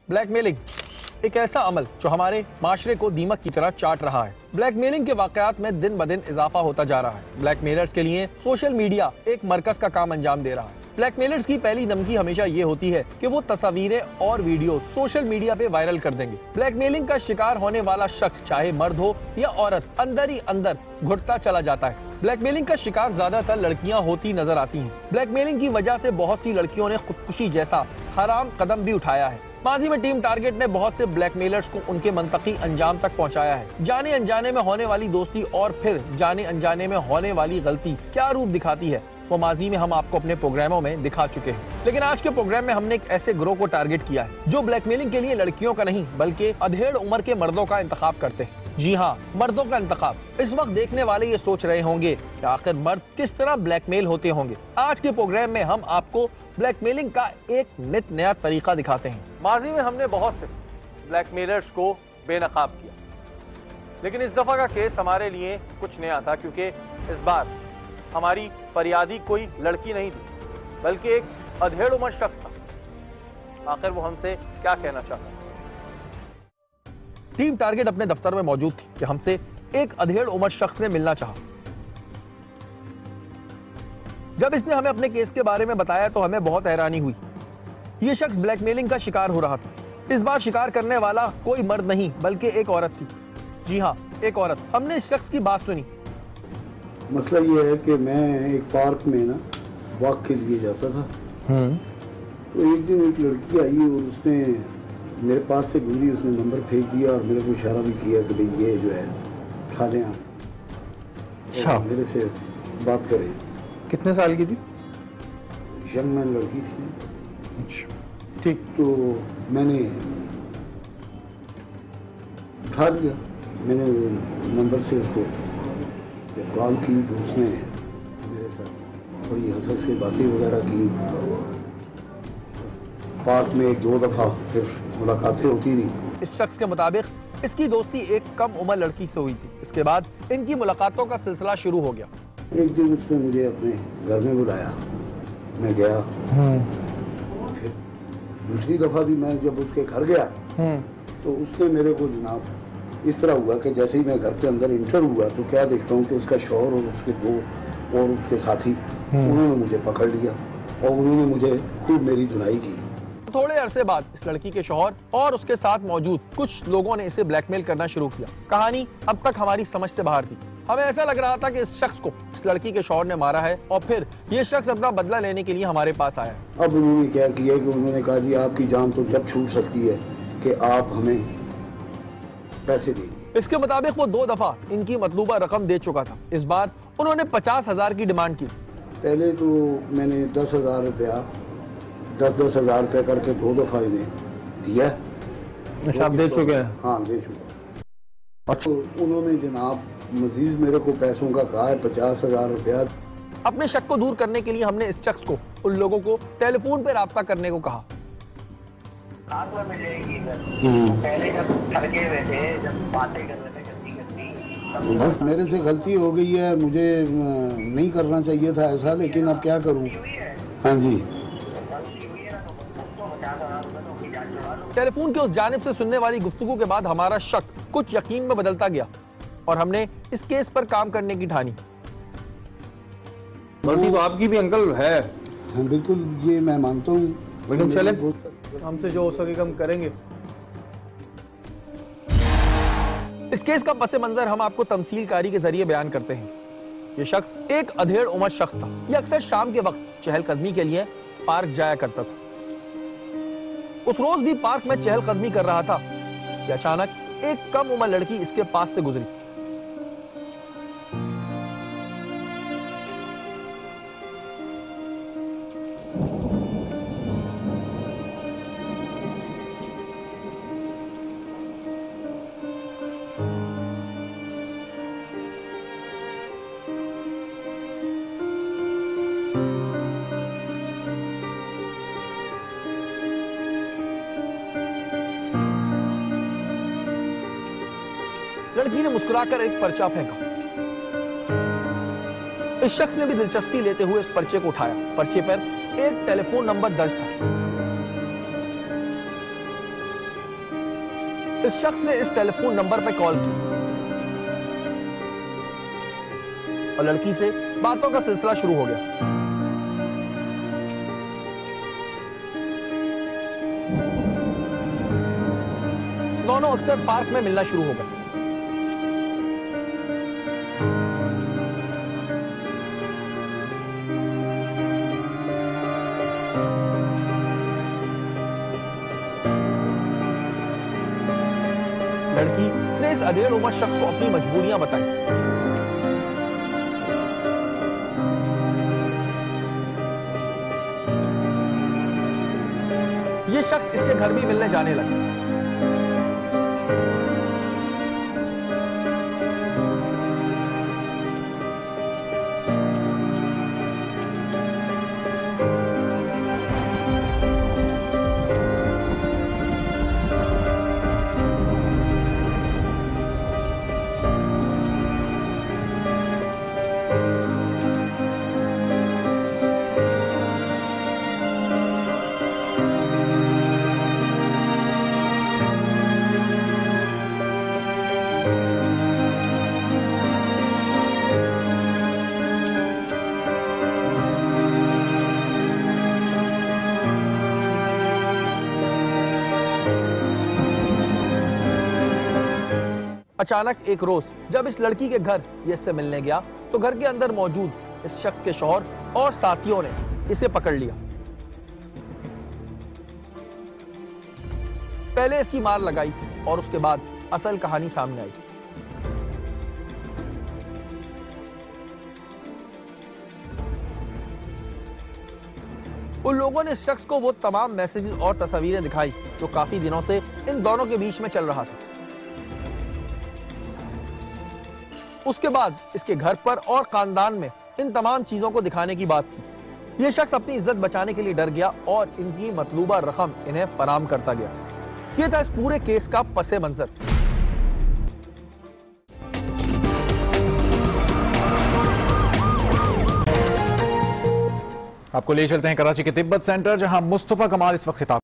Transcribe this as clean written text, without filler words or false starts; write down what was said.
Blackmailing एक ऐसा अमल जो हमारे माशरे को दीमक की तरह चाट रहा है। ब्लैकमेलिंग के वाकयात में दिन ब दिन इजाफा होता जा रहा है। ब्लैकमेलर्स के लिए सोशल मीडिया एक मरकज का काम अंजाम दे रहा है। ब्लैकमेलर्स की पहली धमकी हमेशा ये होती है कि वो तस्वीरें और वीडियो सोशल मीडिया पे वायरल कर देंगे। ब्लैकमेलिंग का शिकार होने वाला शख्स चाहे मर्द हो या औरत अंदर ही अंदर घुटता चला जाता है। ब्लैकमेलिंग का शिकार ज्यादातर लड़कियां होती नजर आती हैं। ब्लैकमेलिंग की वजह से बहुत सी लड़कियों ने खुदकुशी जैसा हराम कदम भी उठाया है। माजी में टीम टारगेट ने बहुत से ब्लैकमेलर्स को उनके मंतकी अंजाम तक पहुंचाया है। जाने अनजाने में होने वाली दोस्ती और फिर जाने अनजाने में होने वाली गलती क्या रूप दिखाती है, वो माजी में हम आपको अपने प्रोग्रामों में दिखा चुके हैं। लेकिन आज के प्रोग्राम में हमने एक ऐसे गिरोह को टारगेट किया है जो ब्लैकमेलिंग के लिए लड़कियों का नहीं बल्कि अधेड़ उम्र के मर्दों का इंतखाब करते हैं। जी हाँ, मर्दों का इंतखाब। इस वक्त देखने वाले ये सोच रहे होंगे कि आखिर मर्द किस तरह ब्लैकमेल होते होंगे। आज के प्रोग्राम में हम आपको ब्लैकमेलिंग का एक नित नया तरीका दिखाते हैं। माजी में हमने बहुत से ब्लैकमेलर्स को बेनकाब किया, लेकिन इस दफा का केस हमारे लिए कुछ नया था, क्योंकि इस बार हमारी फरियादी कोई लड़की नहीं थी बल्कि एक अधेड़ उम्र शख्स था। आखिर वो हमसे क्या कहना चाहता है। टीम टारगेट अपने दफ्तर में मौजूद थी कि हमसे एक अधेड़ उम्र शख्स ने मिलना चाहा। जब इसने हमें अपने केस के बारे में बताया तो हमें बहुत हैरानी हुई। ये शख्स ब्लैकमेलिंग का शिकार हो रहा था। इस बार शिकार करने वाला कोई मर्द नहीं बल्कि एक औरत थी। जी हाँ, एक औरत। हमने इस शख्स की बात सुनी। मसला ये है कि मैं एक पार्क में ना वॉक के लिए जाता था। तो एक दिन एक लड़की आई और उसने मेरे पास से गुजरी, उसने नंबर फेंक दिया और मेरे को इशारा भी किया कि भाई ये जो है उठा लें आप। अच्छा। मेरे से बात करें। कितने साल की थी? यंग मैन लड़की थी। अच्छा, ठीक। तो मैंने उठा लिया। मैंने नंबर से उसको जब कॉल की तो उसने मेरे साथ थोड़ी हंस के बातें वगैरह की। पार्क में एक दो दफ़ा फिर मुलाकातें होती रही। इस शख्स के मुताबिक इसकी दोस्ती एक कम उम्र लड़की से हुई थी। इसके बाद इनकी मुलाकातों का सिलसिला शुरू हो गया। एक दिन उसने मुझे अपने घर में बुलाया, मैं गया। फिर दूसरी दफ़ा भी मैं जब उसके घर गया तो उसने मेरे को जनाब इस तरह हुआ कि जैसे ही मैं घर के अंदर इंटर हुआ तो क्या देखता हूँ कि उसका शौहर और उसके दो और उसके साथी उन्होंने मुझे पकड़ लिया और उन्होंने मुझे खूब मेरी धुनाई की। थोड़े अरसे बाद इस लड़की के शौहर और उसके साथ मौजूद कुछ लोगों ने इसे ब्लैकमेल करना शुरू किया। कहानी अब तक हमारी समझ से बाहर थी। हमें ऐसा लग रहा था कि इस शख्स को इस लड़की के शौहर ने मारा है और फिर ये शख्स अपना बदला लेने के लिए हमारे पास आया है। अब उन्होंने क्या किया कि उन्होंने कहा जी आपकी जान तो जब छूट सकती है कि आप हमें पैसे देंगे। इसके मुताबिक वो 2 दफा इनकी मतलूबा रकम दे चुका था। इस बार उन्होंने 50,000 की डिमांड की। पहले तो मैंने 10,000 रुपया 10,000 रुपये करके 2 दफा इन्हें दिया। अच्छा, आप दे चुके हैं? हाँ, दे चुका। अच्छा। तो उन्होंने जनाब मजीद मेरे को पैसों का कहा है 50,000 रुपया। अपने शक को दूर करने के लिए हमने इस शख्स को उन लोगों को टेलीफोन पे राब्ता करने को कहा। पहले जब थड़के हुए थे, जब बातें कर रहे थे बस मेरे से गलती हो गई है, मुझे नहीं करना चाहिए था ऐसा, लेकिन अब क्या करूं। हाँ जी। टेलीफोन के उस जानिब से सुनने वाली गुफ्तगू के बाद हमारा शक कुछ यकीन में बदलता गया और हमने इस केस पर काम करने की ठानी। गलती तो आपकी भी अंकल है। हाँ बिल्कुल, ये मैं मानता हूँ, लेकिन चले हमसे जो हो सके हम करेंगे। इस केस का पस मंजर हम आपको तमसीलकारी के जरिए बयान करते हैं। ये शख्स एक अधेड़ उम्र शख्स था। ये अक्सर शाम के वक्त चहलकदमी के लिए पार्क जाया करता था। उस रोज भी पार्क में चहलकदमी कर रहा था कि अचानक एक कम उम्र लड़की इसके पास से गुजरी। लड़की ने मुस्कुराकर एक पर्चा फेंका। इस शख्स ने भी दिलचस्पी लेते हुए इस पर्चे को उठाया। पर्चे पर एक टेलीफोन नंबर दर्ज था। इस शख्स ने इस टेलीफोन नंबर पर कॉल की और लड़की से बातों का सिलसिला शुरू हो गया। दोनों अक्सर पार्क में मिलना शुरू हो गए। लड़की ने इस अधेड़ उम्र शख्स को अपनी मजबूरियां बताई। ये शख्स इसके घर भी मिलने जाने लगा। अचानक एक रोज जब इस लड़की के घर ये इससे मिलने गया तो घर के अंदर मौजूद इस शख्स के शौहर और साथियों ने इसे पकड़ लिया। पहले इसकी मार लगाई और उसके बाद असल कहानी सामने आई। उन लोगों ने इस शख्स को वो तमाम मैसेजेस और तस्वीरें दिखाई जो काफी दिनों से इन दोनों के बीच में चल रहा था। उसके बाद इसके घर पर और खानदान में इन तमाम चीजों को दिखाने की बात की। यह शख्स अपनी इज्जत बचाने के लिए डर गया और इनकी मतलूबा रकम इन्हें फराम करता गया। यह था इस पूरे केस का पसे मंजर। आपको ले चलते हैं कराची के तिब्बत सेंटर, जहां मुस्तफा कमाल इस वक्त खिताब